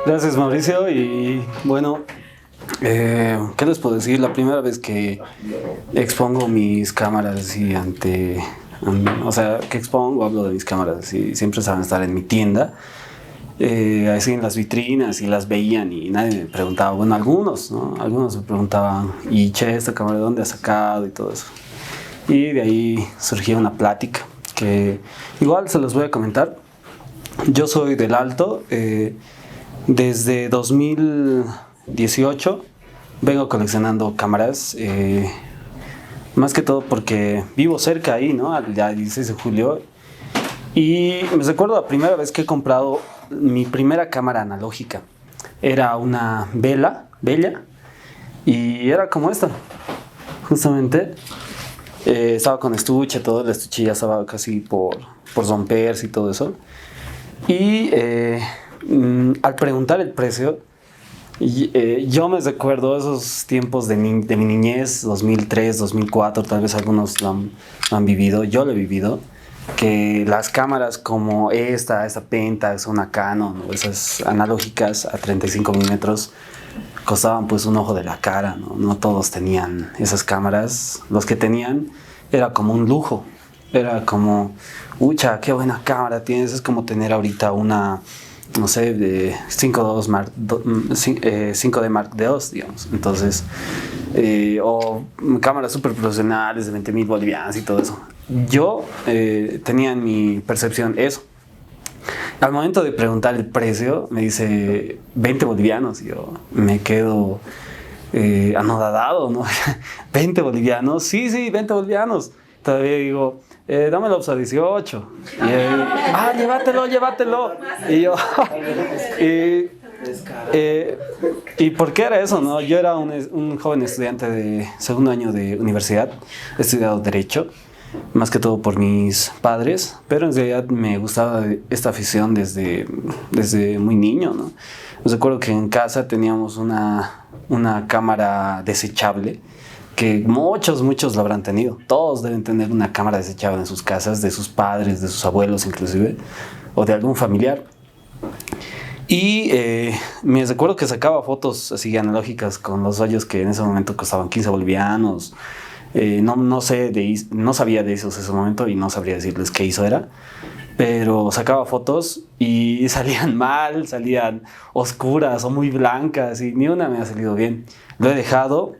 Gracias, Mauricio. Y bueno, ¿qué les puedo decir? La primera vez que expongo mis cámaras así o sea, que expongo, hablo de mis cámaras y siempre saben estar en mi tienda, así en las vitrinas y las veían y nadie me preguntaba, bueno, algunos, ¿no? Algunos me preguntaban, y che, esta cámara, ¿de dónde has sacado? Y todo eso. Y de ahí surgía una plática que igual se los voy a comentar. Yo soy del Alto. Desde 2018 vengo coleccionando cámaras, más que todo porque vivo cerca ahí, ¿no? Al 16 de julio. Y me recuerdo la primera vez que he comprado mi primera cámara analógica. Era una Bella, y era como esta, justamente. Estaba con estuche, todo, el estuche ya estaba casi por romperse y todo eso. Y al preguntar el precio, yo me recuerdo esos tiempos de mi niñez, 2003, 2004, tal vez algunos lo han vivido, yo lo he vivido, que las cámaras como esta Pentax, una Canon, o esas analógicas a 35 milímetros, costaban pues un ojo de la cara, ¿no? No todos tenían esas cámaras, los que tenían era como un lujo, era como, ucha, qué buena cámara tienes, es como tener ahorita una, no sé, de 5D Mark II, digamos. Entonces, o cámaras súper profesionales de 20.000 bolivianos y todo eso. Yo tenía en mi percepción eso. Al momento de preguntar el precio, me dice 20 bolivianos. Yo me quedo anodadado, ¿no? 20 bolivianos, sí, 20 bolivianos. Todavía digo, dámelo a 18. Y llévatelo. Y yo, ¿y por qué era eso, no? Yo era un joven estudiante de segundo año de universidad, he estudiado Derecho, más que todo por mis padres, pero en realidad me gustaba esta afición desde muy niño, ¿no? Recuerdo que en casa teníamos una cámara desechable, que muchos lo habrán tenido. Todos deben tener una cámara desechable en sus casas, de sus padres, de sus abuelos inclusive, o de algún familiar. Y me recuerdo que sacaba fotos así analógicas con los rollos que en ese momento costaban 15 bolivianos. No sabía de esos en ese momento y no sabría decirles qué ISO era, pero sacaba fotos y salían mal, salían oscuras o muy blancas y ni una me ha salido bien. Lo he dejado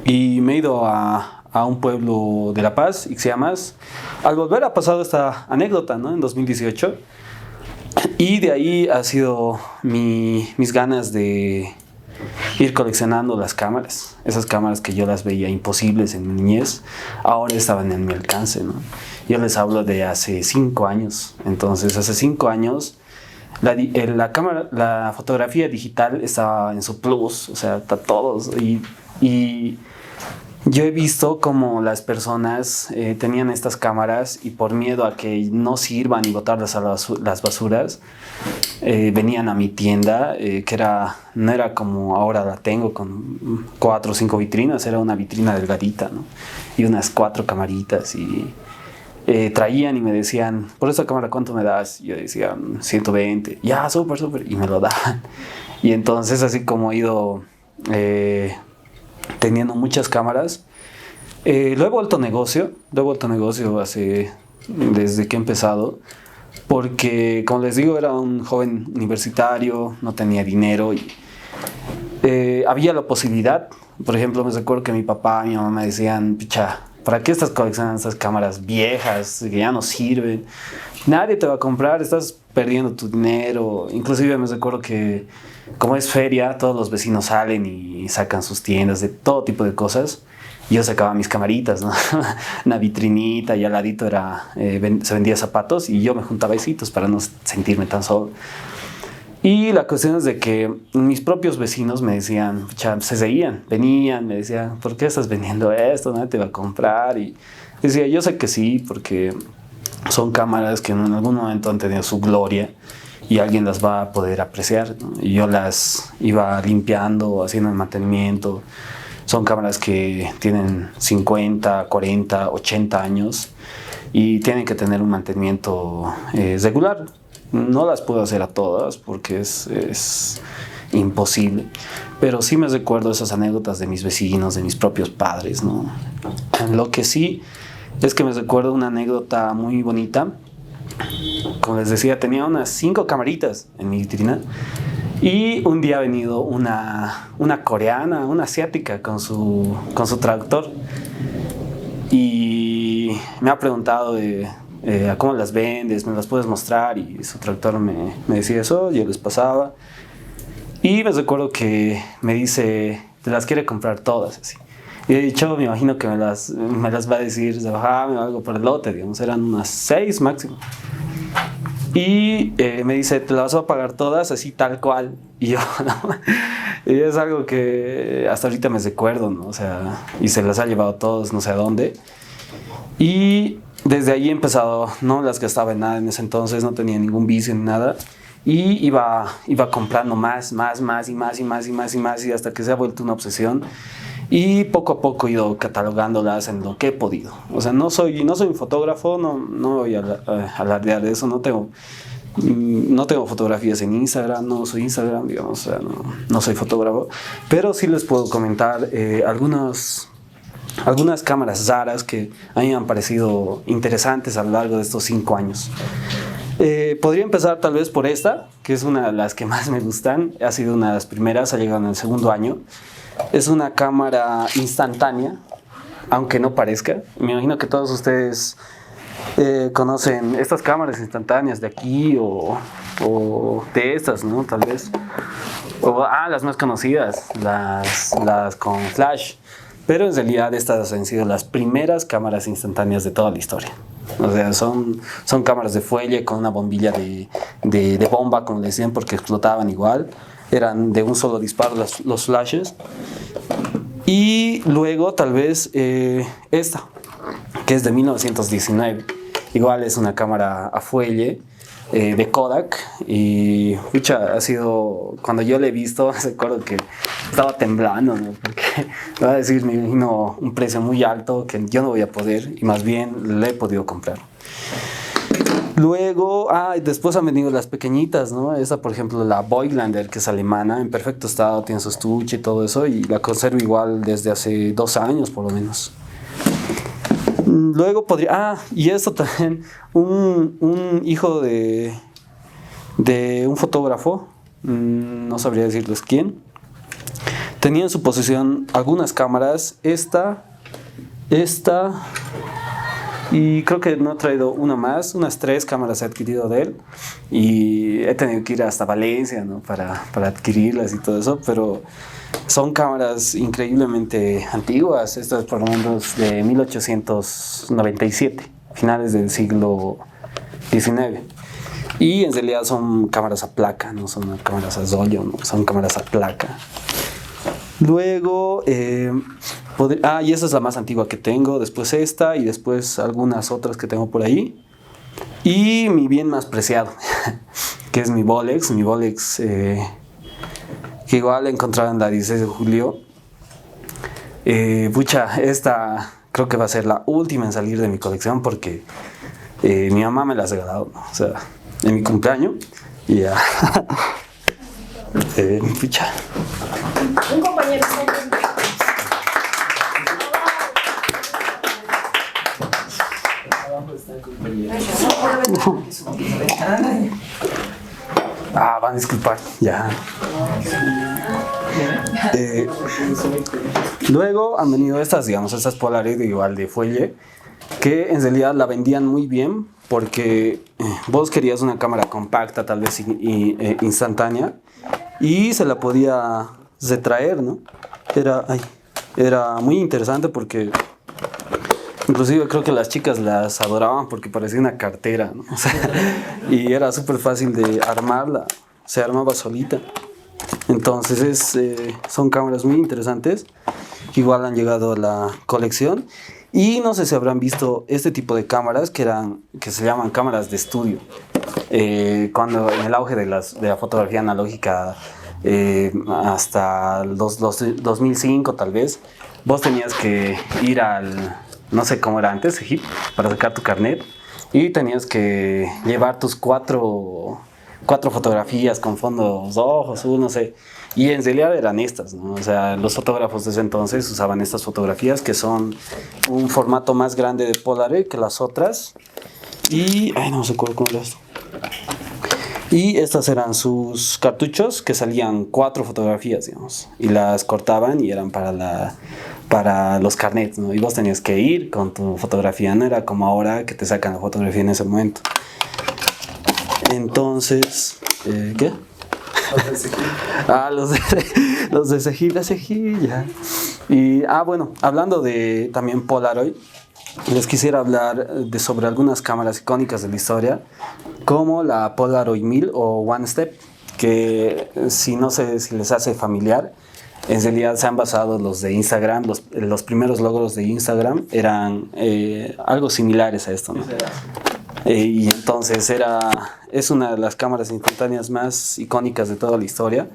y me he ido a un pueblo de La Paz, Ixiamas. Al volver ha pasado esta anécdota, ¿no? En 2018, y de ahí ha sido mis ganas de ir coleccionando las cámaras. Esas cámaras que yo las veía imposibles en mi niñez, ahora estaban en mi alcance, ¿no? Yo les hablo de hace 5 años. Entonces, hace 5 años, la cámara, la fotografía digital estaba en su plus, o sea, está todos. Y yo he visto como las personas tenían estas cámaras y por miedo a que no sirvan y botarlas a las basuras, venían a mi tienda, no era como ahora la tengo con 4 o 5 vitrinas, era una vitrina delgadita, ¿no? Y unas 4 camaritas y traían y me decían, por esta cámara, ¿cuánto me das? Y yo decía, 120, ya, súper, y me lo daban. Y entonces así como he ido teniendo muchas cámaras, lo he vuelto negocio desde que he empezado, porque como les digo, era un joven universitario, no tenía dinero y había la posibilidad. Por ejemplo, me recuerdo que mi papá y mi mamá me decían, picha, ¿para qué estás coleccionando estas cámaras viejas que ya no sirven? Nadie te va a comprar, estás perdiendo tu dinero. Inclusive me recuerdo que como es feria, todos los vecinos salen y sacan sus tiendas de todo tipo de cosas. Yo sacaba mis camaritas, ¿no? Una vitrinita y al ladito se vendía zapatos y yo me juntaba besitos para no sentirme tan solo. Y la cuestión es de que mis propios vecinos me decían, se seguían, venían, me decían, ¿por qué estás vendiendo esto? Nadie te va a comprar. Y decía, yo sé que sí, porque son cámaras que en algún momento han tenido su gloria y alguien las va a poder apreciar, ¿no? Y yo las iba limpiando, haciendo el mantenimiento. Son cámaras que tienen 50, 40, 80 años y tienen que tener un mantenimiento regular. No las puedo hacer a todas porque es imposible, pero sí me recuerdo esas anécdotas de mis vecinos, de mis propios padres, ¿no? Lo que sí es que me recuerdo una anécdota muy bonita. Como les decía, tenía unas 5 camaritas en mi vitrina y un día ha venido una coreana, una asiática con su traductor y me ha preguntado ¿a cómo las vendes? ¿Me las puedes mostrar? Y su traductor me decía eso, yo les pasaba y me recuerdo que me dice, te las quiere comprar todas, así. Y he dicho, me imagino que me las va a decir de bajarme o algo por el lote, digamos, eran unas 6 máximo. Y me dice, te las vas a pagar todas así tal cual. Y yo, ¿no? Y es algo que hasta ahorita me recuerdo, ¿no? O sea, y se las ha llevado todos, no sé a dónde. Y desde ahí he empezado, no las gastaba en nada en ese entonces, no tenía ningún vicio ni nada. Y iba comprando más y hasta que se ha vuelto una obsesión. Y poco a poco he ido catalogándolas en lo que he podido. O sea, no soy un fotógrafo, no voy a alardear de eso, no tengo fotografías en Instagram, no soy Instagram, digamos, o sea, no soy fotógrafo, pero sí les puedo comentar algunas cámaras raras que a mí me han parecido interesantes a lo largo de estos 5 años. Podría empezar tal vez por esta, que es una de las que más me gustan, ha sido una de las primeras, ha llegado en el segundo año. Es una cámara instantánea, aunque no parezca. Me imagino que todos ustedes conocen estas cámaras instantáneas de aquí o de estas, ¿no? Tal vez. Las más conocidas, las con flash. Pero en realidad estas han sido las primeras cámaras instantáneas de toda la historia. O sea, son cámaras de fuelle con una bombilla de bomba, como le decían, porque explotaban igual. Eran de un solo disparo los flashes. Y luego tal vez esta, que es de 1919. Igual es una cámara a fuelle de Kodak. Y ha sido, cuando yo la he visto, recuerdo que estaba temblando, ¿no? Porque me va a decir, me imagino un precio muy alto que yo no voy a poder y más bien le he podido comprar. Luego, después han venido las pequeñitas, ¿no? Esta, por ejemplo, la Voigtlander, que es alemana, en perfecto estado, tiene su estuche y todo eso, y la conservo igual desde hace 2 años, por lo menos. Luego y esto también, un hijo de un fotógrafo, no sabría decirles quién, tenía en su posesión algunas cámaras, esta, y creo que no he traído una más, unas 3 cámaras he adquirido de él y he tenido que ir hasta Valencia, ¿no? para adquirirlas y todo eso, pero son cámaras increíblemente antiguas. Estas por lo menos de 1897, finales del siglo XIX. Y en realidad son cámaras a placa, no son cámaras a rollo, ¿no? Son cámaras a placa. Luego, y esa es la más antigua que tengo, después esta y después algunas otras que tengo por ahí. Y mi bien más preciado, que es mi Bolex, que igual he encontrado en la 16 de julio. Esta creo que va a ser la última en salir de mi colección porque mi mamá me la ha regalado, ¿no? O sea, en mi cumpleaños. Y ya. Un compañero. Van a disculpar, ya. Luego han venido estas Polaroid igual de fuelle, que en realidad la vendían muy bien porque vos querías una cámara compacta, tal vez instantánea, y se la podía retraer, ¿no? Era muy interesante porque inclusive creo que las chicas las adoraban porque parecía una cartera, ¿no? O sea, y era súper fácil de armarla, se armaba solita. Entonces son cámaras muy interesantes que igual han llegado a la colección. Y no sé si habrán visto este tipo de cámaras que se llaman cámaras de estudio. Cuando en el auge de la fotografía analógica hasta los 2005 tal vez, vos tenías que ir al, no sé cómo era antes, Egipto, para sacar tu carnet, y tenías que llevar tus cuatro fotografías con fondos rojos, no sé. Y en realidad eran estas, ¿no? O sea, los fotógrafos desde entonces usaban estas fotografías que son un formato más grande de Polaroid que las otras. Y, ay, no sé cómo era esto. Y estas eran sus cartuchos que salían 4 fotografías, digamos. Y las cortaban y eran para los carnets, ¿no? Y vos tenías que ir con tu fotografía, no era como ahora que te sacan la fotografía en ese momento. Entonces, ¿qué? Los de cejilla. Y, bueno, hablando de también Polaroid, les quisiera hablar sobre algunas cámaras icónicas de la historia, como la Polaroid 1000 o One Step, que si no sé si les hace familiar, en realidad se han basado los de Instagram, los primeros logros de Instagram eran algo similares a esto, ¿no? Y entonces es una de las cámaras instantáneas más icónicas de toda la historia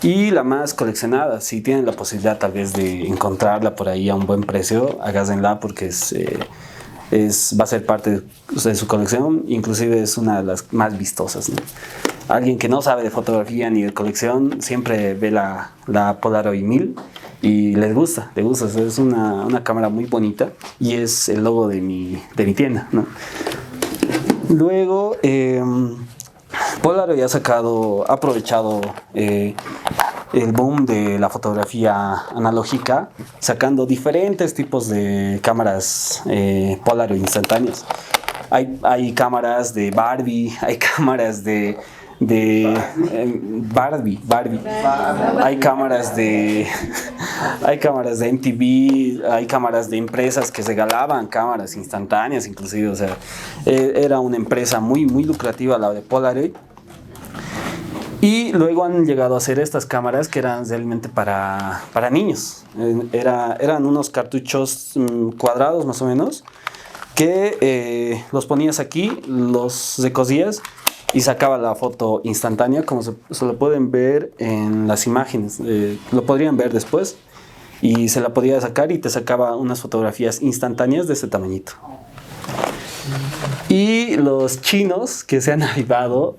y la más coleccionada. Si tienen la posibilidad tal vez de encontrarla por ahí a un buen precio, háganla porque va a ser parte de su colección, inclusive es una de las más vistosas, ¿no? Alguien que no sabe de fotografía ni de colección siempre ve la Polaroid 1000 y les gusta, es una cámara muy bonita y es el logo de mi tienda, ¿no? Luego, Polaroid ha aprovechado el boom de la fotografía analógica, sacando diferentes tipos de cámaras Polaroid instantáneas. Hay cámaras de Barbie, hay cámaras de Barbie. Hay cámaras de MTV, hay cámaras de empresas que regalaban cámaras instantáneas inclusive, o sea, era una empresa muy muy lucrativa la de Polaroid. Y luego han llegado a hacer estas cámaras que eran realmente para niños. Eran unos cartuchos cuadrados más o menos, que los ponías aquí, los recosías y sacaba la foto instantánea, como se lo pueden ver en las imágenes. Lo podrían ver después. Y se la podía sacar y te sacaba unas fotografías instantáneas de este tamañito. Y los chinos que se han avivado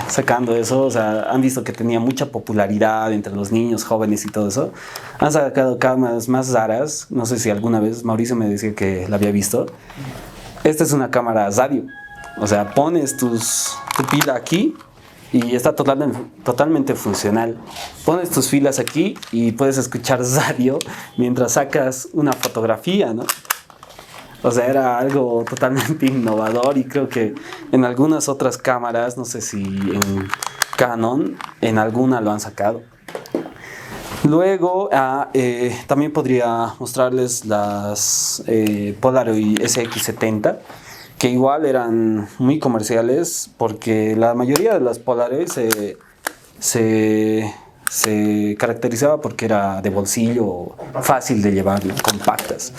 sacando eso, o sea, han visto que tenía mucha popularidad entre los niños, jóvenes y todo eso. Han sacado cámaras más raras. No sé si alguna vez Mauricio me decía que la había visto. Esta es una cámara radio. O sea, pones tu pila aquí y está totalmente funcional. Pones tus filas aquí y puedes escuchar radio mientras sacas una fotografía, ¿no? O sea, era algo totalmente innovador y creo que en algunas otras cámaras, no sé si en Canon, en alguna lo han sacado. Luego, también podría mostrarles las Polaroid SX70, que igual eran muy comerciales porque la mayoría de las Polaroid se caracterizaba porque era de bolsillo, fácil de llevar, ¿no? Compactas.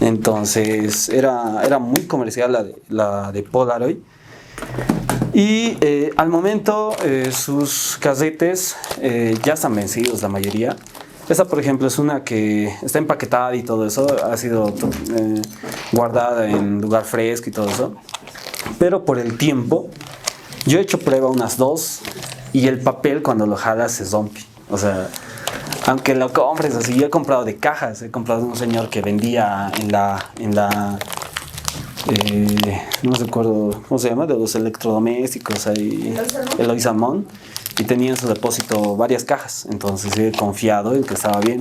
Entonces era muy comercial la de Polaroid. Y al momento sus casetes ya están vencidos la mayoría. Esta, por ejemplo, es una que está empaquetada y todo eso, ha sido guardada en lugar fresco y todo eso. Pero por el tiempo, yo he hecho prueba unas 2 y el papel cuando lo jalas se rompe. O sea, aunque lo compres así, yo he comprado de cajas, he comprado de un señor que vendía no recuerdo cómo se llama, de los electrodomésticos, ahí, Eloy Salmón, y tenía en su depósito varias cajas, entonces he confiado en que estaba bien.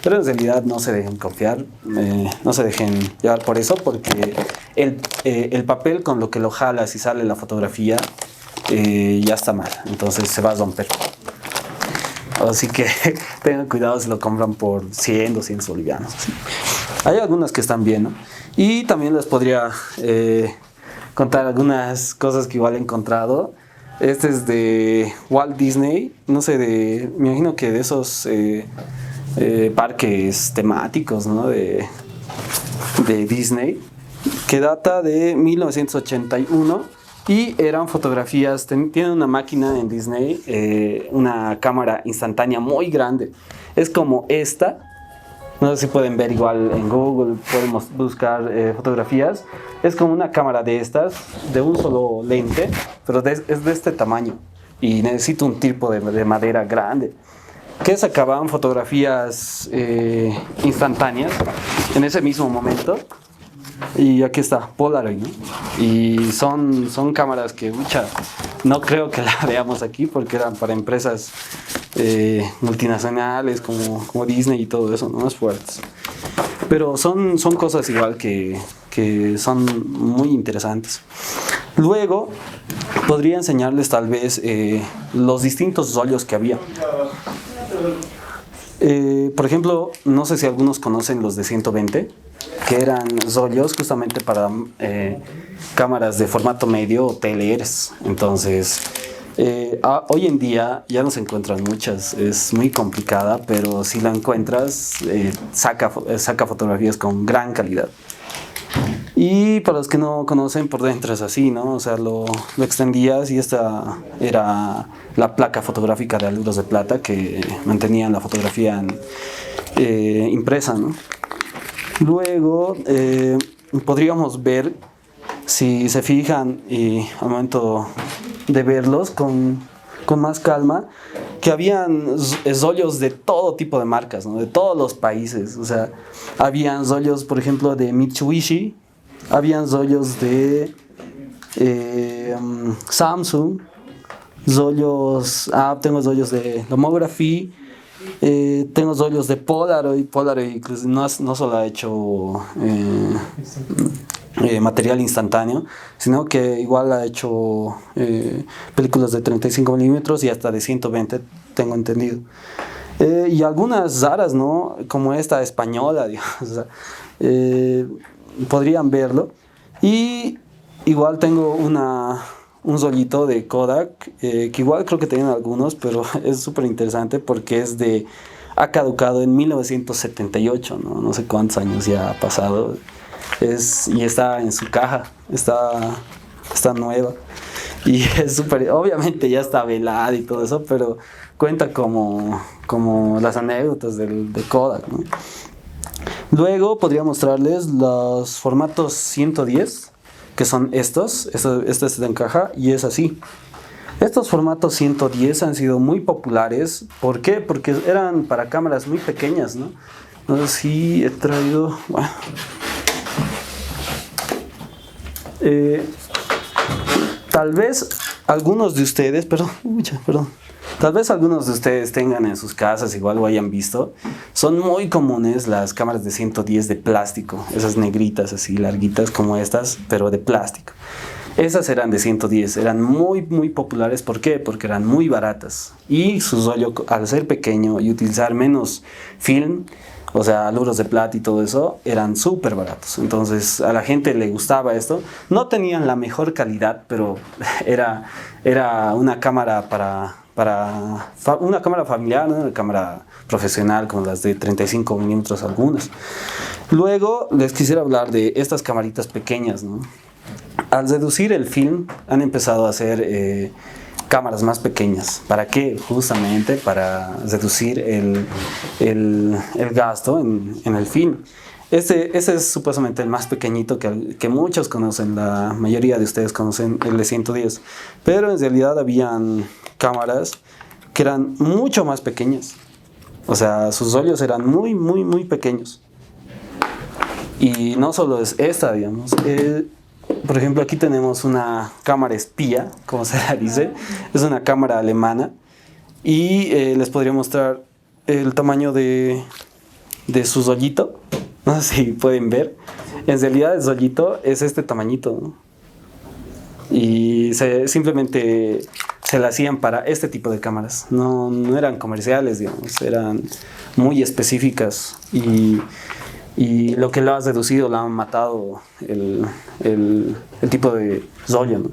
Pero en realidad no se dejen confiar, no se dejen llevar por eso, porque el papel con lo que lo jalas y sale la fotografía ya está mal, entonces se va a romper. Así que tengan cuidado si lo compran por 100, 200 bolivianos. Así. Hay algunas que están bien, ¿no? Y también les podría contar algunas cosas que igual he encontrado. Este es de Walt Disney, no sé, me imagino que de esos parques temáticos, ¿no? de Disney, que data de 1981 Y eran fotografías, tienen una máquina en Disney, una cámara instantánea muy grande. Es como esta. No sé si pueden ver igual en Google, podemos buscar fotografías. Es como una cámara de estas, de un solo lente, pero es de este tamaño. Y necesito un tipo de madera grande. Que sacaban fotografías instantáneas en ese mismo momento. Y aquí está, Polaroid, ¿no? Y son cámaras que, mucha, no creo que la veamos aquí porque eran para empresas multinacionales como Disney y todo eso, ¿no? Más fuertes. Pero son cosas igual que son muy interesantes. Luego, podría enseñarles tal vez los distintos rollos que había. Por ejemplo, no sé si algunos conocen los de 120, que eran rollos justamente para cámaras de formato medio o TLRs. Entonces, hoy en día ya no se encuentran muchas, es muy complicada, pero si la encuentras, saca fotografías con gran calidad. Y para los que no conocen, por dentro es así, ¿no? O sea, lo extendías y esta era la placa fotográfica de aluros de plata que mantenían la fotografía impresa, ¿no? Luego podríamos ver, si se fijan y al momento de verlos con más calma, que habían rollos de todo tipo de marcas, ¿no? De todos los países. O sea, habían rollos, por ejemplo, de Mitsubishi, habían rollos de Samsung, tengo rollos de Lomography, tengo rollos de Polaroid incluso no solo ha hecho material instantáneo, sino que igual ha hecho películas de 35 milímetros y hasta de 120, tengo entendido. Y algunas raras, ¿no? Como esta española, digamos, o sea, podrían verlo. Y igual tengo un rollito de Kodak, que igual creo que tienen algunos, pero es súper interesante porque ha caducado en 1978, ¿no? No sé cuántos años ya ha pasado. Y está en su caja, está nueva. Y es súper, obviamente ya está velada y todo eso, pero cuenta como las anécdotas de Kodak, ¿no? Luego podría mostrarles los formatos 110, que son estos. Este se encaja y es así. Estos formatos 110 han sido muy populares. ¿Por qué? Porque eran para cámaras muy pequeñas, ¿no? No sé si he traído... Bueno. Tal vez algunos de ustedes, tal vez algunos de ustedes tengan en sus casas, igual lo hayan visto. Son muy comunes las cámaras de 110 de plástico, esas negritas así larguitas como estas, pero de plástico. Esas eran de 110, eran muy muy populares. ¿Por qué? Porque eran muy baratas y su rollo, al ser pequeño y utilizar menos film, o sea, aluros de plata y todo eso, eran súper baratos. Entonces a la gente le gustaba esto. No tenían la mejor calidad, pero era una cámara una cámara familiar, ¿no? Una cámara profesional como las de 35 milímetros algunas. Luego les quisiera hablar de estas camaritas pequeñas, ¿no? Al reducir el film han empezado a hacer cámaras más pequeñas. ¿Para qué? Justamente para reducir el gasto en el film. Ese es supuestamente el más pequeñito que muchos conocen, la mayoría de ustedes conocen el de 110. Pero en realidad habían cámaras que eran mucho más pequeñas. O sea, sus rollos eran muy, muy, muy pequeños. Y no solo es esta, digamos. Por ejemplo, aquí tenemos una cámara espía, como se la dice. Es una cámara alemana. Y les podría mostrar el tamaño de su rollito. No sé si pueden ver. En realidad el rollito es este tamañito, ¿no? Y simplemente se la hacían para este tipo de cámaras. No eran comerciales, digamos. Eran muy específicas. Y lo que lo has reducido, lo han matado el tipo de rollo, ¿no?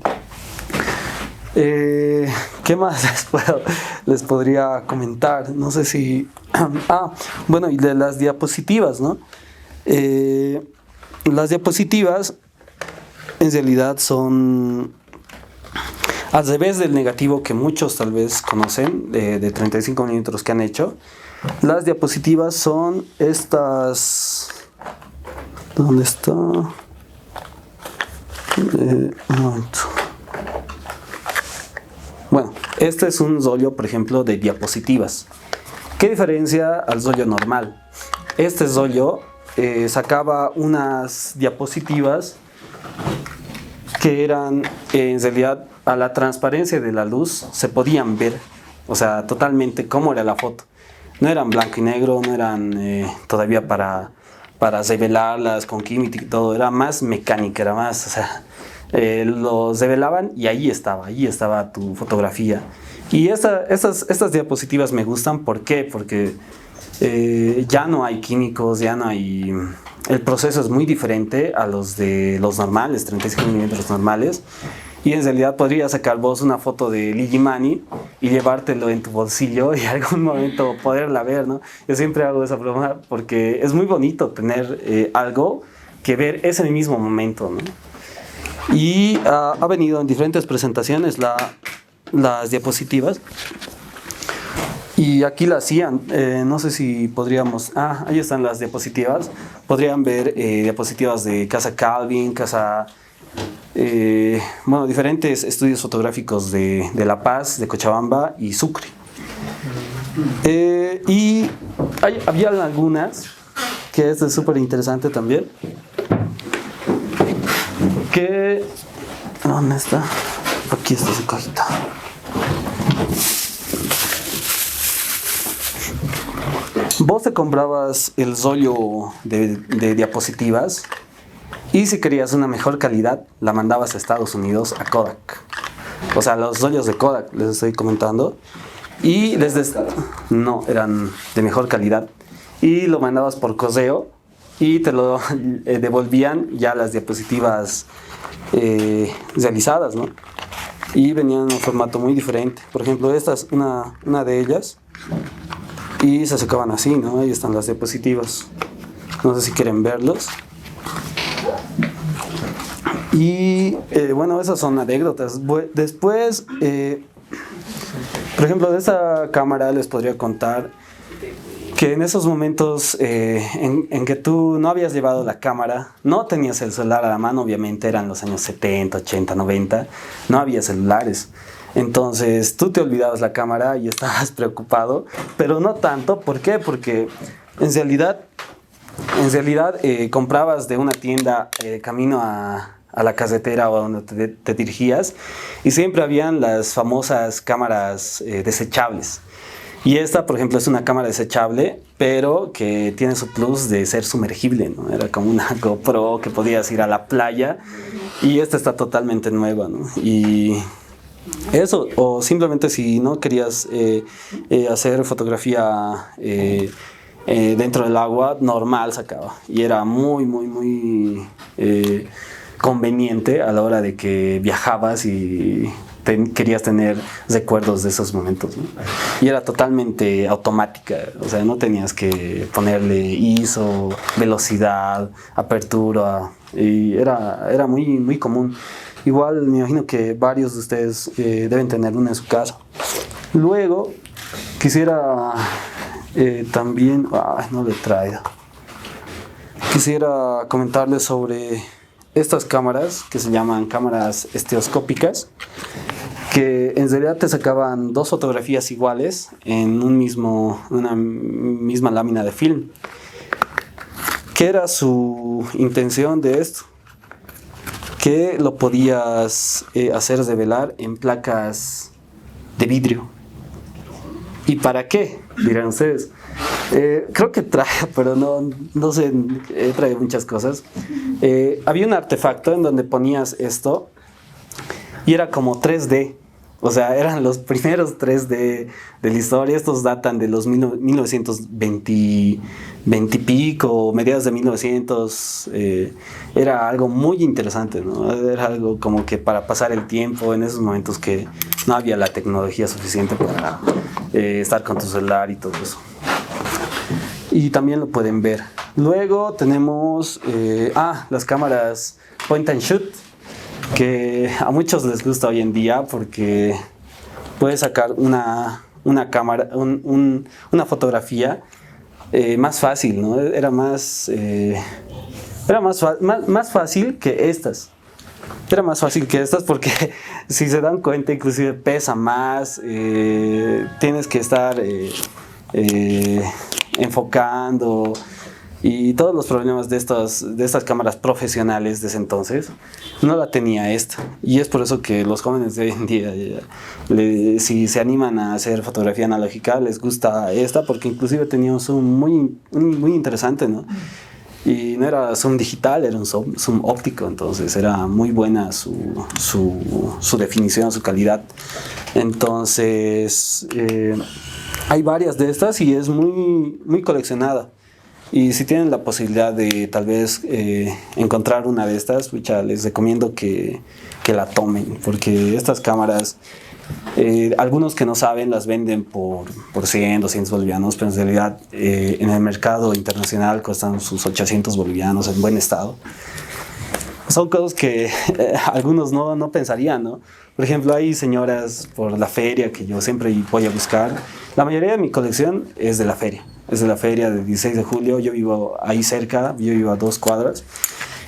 ¿Qué más les podría comentar? No sé si... bueno, y de las diapositivas, ¿no? Las diapositivas en realidad son al revés del negativo que muchos tal vez conocen, de 35 milímetros que han hecho, las diapositivas son estas... ¿Dónde está? Un momento. Bueno, este es un rollo, por ejemplo, de diapositivas. ¿Qué diferencia al rollo normal? Este rollo sacaba unas diapositivas que eran, en realidad, a la transparencia de la luz se podían ver, o sea, totalmente cómo era la foto. No eran blanco y negro, no eran todavía para revelarlas con química y todo, era más mecánica, era más, o sea, los revelaban y ahí estaba tu fotografía. Y estas diapositivas me gustan, ¿por qué? Porque ya no hay químicos, ya no hay... El proceso es muy diferente a los de los normales, 35 milímetros normales. Y en realidad podrías sacar vos una foto de Ligimani y llevártelo en tu bolsillo y en algún momento poderla ver, ¿no? Yo siempre hago esa broma porque es muy bonito tener algo que ver ese mismo momento, ¿no? Y ha venido en diferentes presentaciones las diapositivas. Y aquí la hacían, no sé si podríamos... ahí están las diapositivas. Podrían ver diapositivas de Casa Calvin, bueno, diferentes estudios fotográficos de La Paz, de Cochabamba y Sucre. Y había algunas, que esto es súper interesante también, que... ¿Dónde está? Aquí está su cajita. Vos te comprabas el rollo de diapositivas y si querías una mejor calidad, la mandabas a Estados Unidos, a Kodak. O sea, los rollos de Kodak, les estoy comentando. Y no, eran de mejor calidad. Y lo mandabas por correo y te lo devolvían ya las diapositivas realizadas, ¿no? Y venían en un formato muy diferente. Por ejemplo, esta es una de ellas. Y se sacaban así, ¿no? Ahí están las diapositivas. No sé si quieren verlos. Y bueno, esas son anécdotas. Después, por ejemplo, de esta cámara les podría contar que en esos momentos en que tú no habías llevado la cámara, no tenías el celular a la mano, obviamente eran los años 70, 80, 90, no había celulares. Entonces tú te olvidabas la cámara y estabas preocupado, pero no tanto. ¿Por qué? Porque en realidad comprabas de una tienda camino a la carretera o a donde te dirigías y siempre habían las famosas cámaras desechables. Y esta, por ejemplo, es una cámara desechable, pero que tiene su plus de ser sumergible, ¿no? Era como una GoPro que podías ir a la playa y esta está totalmente nueva, ¿no? Y eso, o simplemente si no querías hacer fotografía dentro del agua, normal sacaba. Y era muy, muy, muy conveniente a la hora de que viajabas y querías tener recuerdos de esos momentos, ¿no? Y era totalmente automática, o sea, no tenías que ponerle ISO, velocidad, apertura, y era muy, muy común. Igual me imagino que varios de ustedes deben tener una en su casa. Luego, quisiera también... no lo he traído. Quisiera comentarles sobre estas cámaras que se llaman cámaras estereoscópicas, que en realidad te sacaban dos fotografías iguales en una misma lámina de film. ¿Qué era su intención de esto? Que lo podías hacer revelar en placas de vidrio. ¿Y para qué? Dirán ustedes. Creo que trae, pero no sé, trae muchas cosas. Había un artefacto en donde ponías esto y era como 3D. O sea, eran los primeros 3D de la historia. Estos datan de los 1920 y pico, mediados de 1900. Era algo muy interesante, ¿no? Era algo como que para pasar el tiempo en esos momentos que no había la tecnología suficiente para estar con tu celular y todo eso. Y también lo pueden ver. Luego tenemos las cámaras point and shoot, que a muchos les gusta hoy en día porque puedes sacar una cámara, una fotografía más fácil, ¿no? Más fácil que estas. Era más fácil que estas porque si se dan cuenta inclusive pesa más, tienes que estar enfocando y todos los problemas de estas cámaras profesionales de ese entonces no la tenía esta, y es por eso que los jóvenes de hoy en día si se animan a hacer fotografía analógica les gusta esta, porque inclusive tenía un zoom muy interesante, ¿no? Y no era zoom digital, era un zoom óptico, entonces era muy buena su definición, su calidad. Entonces hay varias de estas y es muy coleccionada. Y si tienen la posibilidad de tal vez encontrar una de estas, pucha, les recomiendo que la tomen, porque estas cámaras, algunos que no saben las venden por 100, 200 bolivianos, pero en realidad en el mercado internacional cuestan sus 800 bolivianos en buen estado. Son cosas que algunos no pensarían, ¿no? Por ejemplo, hay señoras por la feria que yo siempre voy a buscar. La mayoría de mi colección es de la feria. Es de la feria del 16 de julio. Yo vivo ahí cerca, yo vivo a 2 cuadras.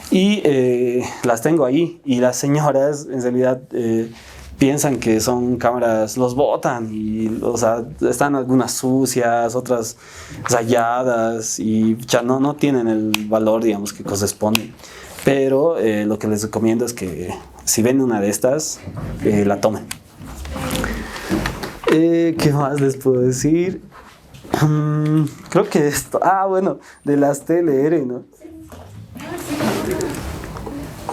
Y las tengo ahí. Y las señoras, en realidad, piensan que son cámaras, los botan. Y, o sea, están algunas sucias, otras rayadas. Y ya no tienen el valor, digamos, que corresponde. Pero lo que les recomiendo es que si ven una de estas, la tomen. ¿Qué más les puedo decir? Creo que esto... bueno, de las TLR, ¿no?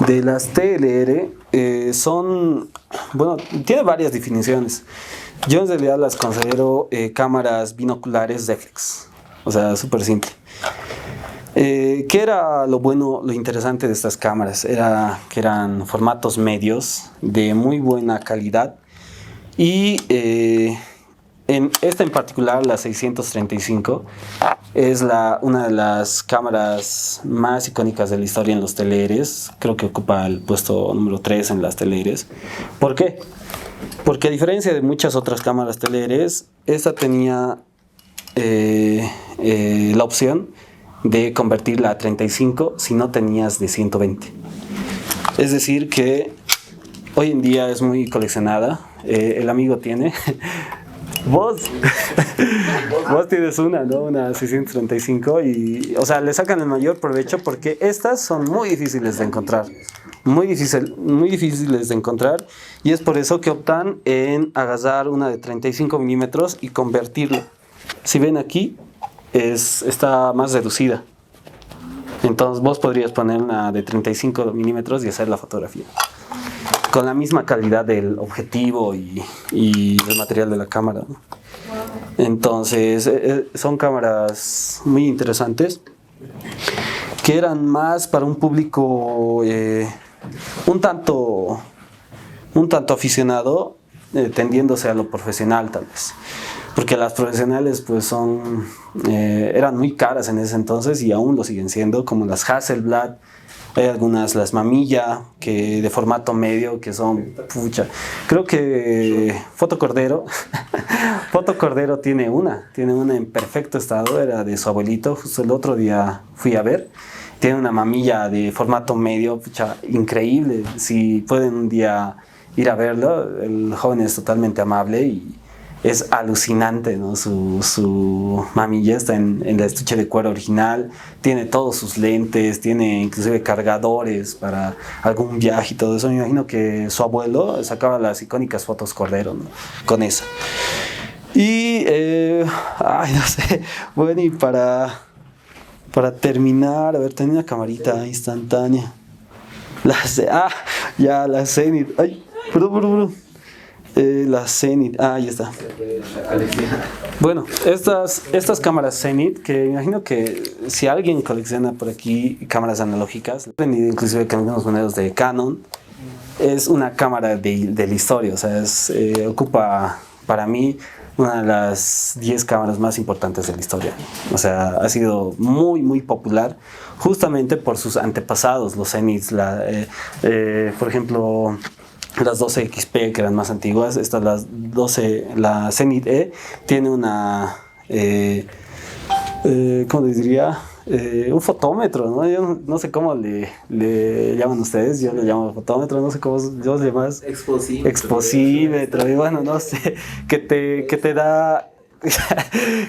De las TLR son... Bueno, tiene varias definiciones. Yo en realidad las considero cámaras binoculares reflex. O sea, súper simple. ¿Qué era lo bueno, lo interesante de estas cámaras? Era que eran formatos medios de muy buena calidad y en esta en particular, la 635, es una de las cámaras más icónicas de la historia en los TLRs. Creo que ocupa el puesto número 3 en las TLRs. ¿Por qué? Porque a diferencia de muchas otras cámaras TLRs, esta tenía la opción de convertirla a 35 si no tenías de 120. Es decir que hoy en día es muy coleccionada. El amigo tiene. Vos tienes una, ¿no? Una 635 y, o sea, le sacan el mayor provecho porque estas son muy difíciles de encontrar. Muy difíciles de encontrar, y es por eso que optan en agarrar una de 35 milímetros y convertirla. Si ven aquí, está más reducida. Entonces vos podrías poner una de 35 milímetros y hacer la fotografía con la misma calidad del objetivo y del material de la cámara, ¿no? Entonces son cámaras muy interesantes que eran más para un público un tanto aficionado, tendiéndose a lo profesional tal vez. Porque las profesionales pues eran muy caras en ese entonces y aún lo siguen siendo, como las Hasselblad. Hay algunas, las Mamilla, que de formato medio, que son, pucha. Creo que Foto Cordero tiene una en perfecto estado, era de su abuelito, justo el otro día fui a ver. Tiene una Mamilla de formato medio, pucha, increíble. Si pueden un día ir a verlo, el joven es totalmente amable y es alucinante, ¿no? Su mamilla está en el estuche de cuero original, tiene todos sus lentes, tiene inclusive cargadores para algún viaje y todo eso. Me imagino que su abuelo sacaba las icónicas fotos Cordero, ¿no? Con esa. Y, no sé, bueno, y para terminar, a ver, tenía una camarita instantánea. La Zenith. Ay, perdón. La Zenith, ahí está. Bueno, estas cámaras Zenith, que me imagino que si alguien colecciona por aquí cámaras analógicas, he vendido inclusive con algunos modelos de Canon, es una cámara de la historia, o sea, ocupa para mí una de las 10 cámaras más importantes de la historia. O sea, ha sido muy, muy popular justamente por sus antepasados, los Zeniths, por ejemplo, las 12XP que eran más antiguas. Estas, la Zenith E tiene una, ¿cómo les diría? Un fotómetro, ¿no? Yo no sé cómo le llaman ustedes, yo le llamo fotómetro, no sé cómo yo le llamas. Exposímetro, y bueno, no sé, que te da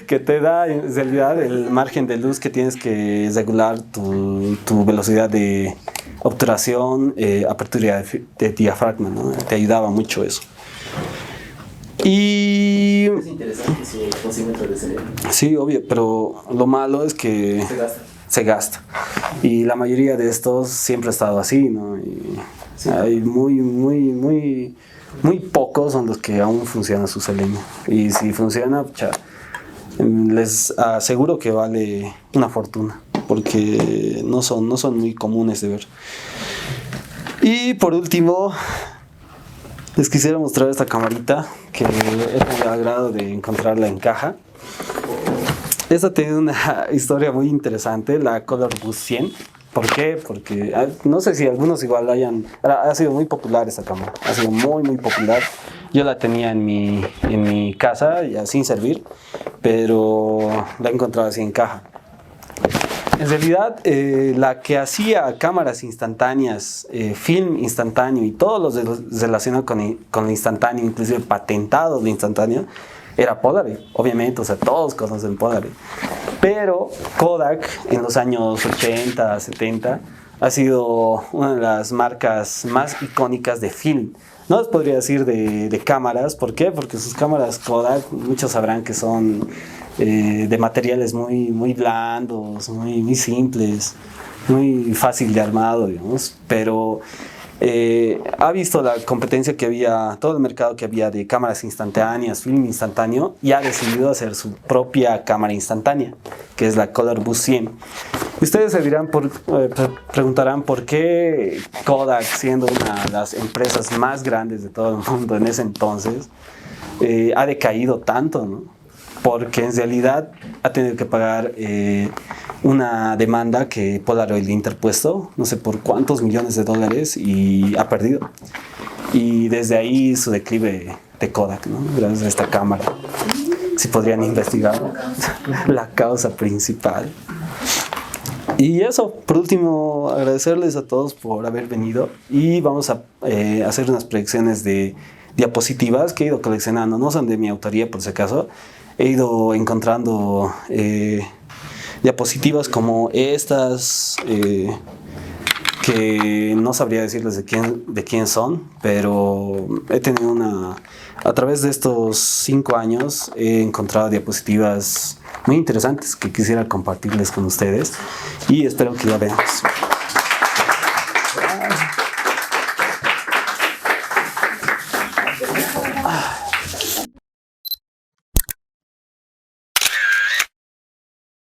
que te da en realidad el margen de luz que tienes que regular tu velocidad de obturación, apertura de diafragma, ¿no? Te ayudaba mucho eso. Y Es interesante su exposímetro de cerebro. sí, obvio, pero lo malo es que Se gasta. se gasta. Y la mayoría de estos siempre ha estado así, ¿no? Y Sí. hay muy pocos son los que aún funciona su selenio. Y si funciona, pucha, les aseguro que vale una fortuna, porque no son muy comunes de ver. Y por último, les quisiera mostrar esta camarita que he tenido el agrado de encontrarla en caja. Esta tiene una historia muy interesante, la Color Boost 100. ¿Por qué? Porque no sé si algunos igual ha sido muy popular esta cámara, ha sido muy popular. Yo la tenía en mi casa ya sin servir, pero la he encontrado así en caja. En realidad, la que hacía cámaras instantáneas, film instantáneo y todo lo relacionado con lo instantáneo, inclusive patentado lo instantáneo, era Polaroid, obviamente, o sea, todos conocen Polaroid. Pero Kodak en los años 80, 70 ha sido una de las marcas más icónicas de film. No les podría decir de cámaras, ¿por qué? Porque sus cámaras Kodak, muchos sabrán que son de materiales muy blandos, muy simples, muy fácil de armado, digamos, pero ha visto la competencia que había, todo el mercado que había de cámaras instantáneas, film instantáneo, y ha decidido hacer su propia cámara instantánea, que es la Color Boost 100. Ustedes se preguntarán por qué Kodak, siendo una de las empresas más grandes de todo el mundo en ese entonces, ha decaído tanto, ¿no? Porque en realidad ha tenido que pagar una demanda que Polaroid le ha interpuesto, no sé por cuántos millones de dólares, y ha perdido. Y desde ahí su declive de Kodak, ¿no? Gracias a esta cámara. Si podrían investigar la causa principal. Y eso, por último, agradecerles a todos por haber venido, y vamos a hacer unas proyecciones de diapositivas que he ido coleccionando, no son de mi autoría por si acaso. He ido encontrando diapositivas como estas, que no sabría decirles de quién son, pero he tenido a través de estos 5 años he encontrado diapositivas muy interesantes que quisiera compartirles con ustedes, y espero que la veamos. Ah.